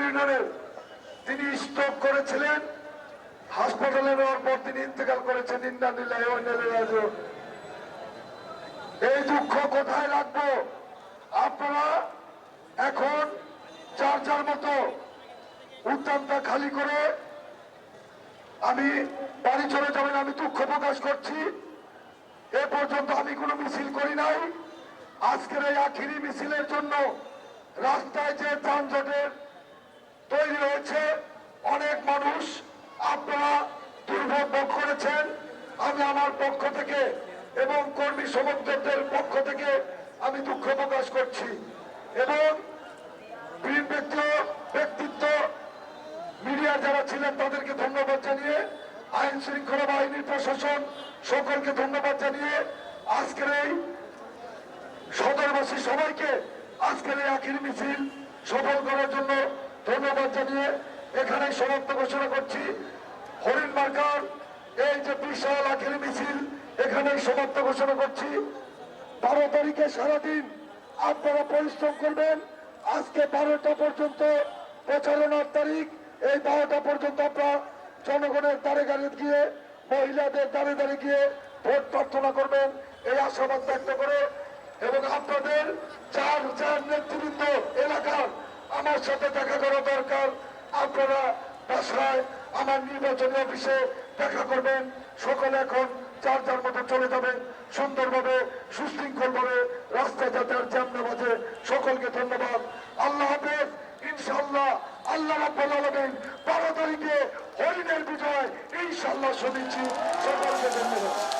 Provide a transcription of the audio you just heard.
ইউনিয়নের, তিনি স্ট্রোক করেছিলেন, হাসপাতালে নেওয়ার পর তিনি ইন্তেকাল করেছেন। ইন্না লিল্লাহি ওয়া ইন্না ইলাইহি রাজিউন। এই দুঃখ কোথায় রাখবো? আপনারা এখন যার যার মতো উদ্যানটা খালি করে আমি বাড়ি চলে যাবেন, আমি দুঃখ প্রকাশ করছি। এ পর্যন্ত আমি কোনো মিছিল করি নাই। আজকের এই আখিরি মিছিলের জন্য রাস্তায় যে যানজটের তৈরি হয়েছে, অনেক মানুষ আপনারা দুর্ভোগ করেছেন। আমি আমার পক্ষ থেকে এবং কর্মী সমর্থকদের পক্ষ থেকে আমি দুঃখ প্রকাশ করছি এবং ব্যক্তিত্ব মিডিয়া যারা ছিলেন তাদেরকে ধন্যবাদ জানিয়ে, আইন শৃঙ্খলা বাহিনীর প্রশাসন সকলকে ধন্যবাদ জানিয়ে, আজকের এই সদরবাসী সবাইকে আজকের এই আখিরি মিছিল সফল করার জন্য ধন্যবাদ জানিয়ে এখানেই সমাপ্ত ঘোষণা করছি। হরিণ মার্কার এই যে বিশাল আখিরি মিছিল এখানেই সমাপ্ত ঘোষণা করছি। 12 তারিখে সারাদিন আপনারা পরিশ্রম করবেন। আজকে 12টা পর্যন্ত প্রচারণার তারিখ। এই 12টা পর্যন্ত আপনারা জনগণের দ্বারে দ্বারে গিয়ে, মহিলাদের দ্বারে দ্বারে গিয়ে ভোট প্রার্থনা করবেন, এই আশাবাদ ব্যক্ত করে এবং আপনাদের যার যার নেতৃবৃন্দ এলাকার আমার সাথে দেখা করা দরকার, আপনারা বাসায় আমার নির্বাচনী অফিসে দেখা করবেন। সকলে এখন যার যার মতো চলে যাবেন সুন্দরভাবে, সুশৃঙ্খলভাবে, রাস্তা যাতে আর জ্যাম না বাজে। সকলকে ধন্যবাদ। আল্লাহ হাফেজ। ইনশাআল্লাহ আল্লাহ রাব্বুল আলামিন 12 তারিখে হরিণের বিজয় ইনশাআল্লাহ শুনেছি। সকলকে ধন্যবাদ।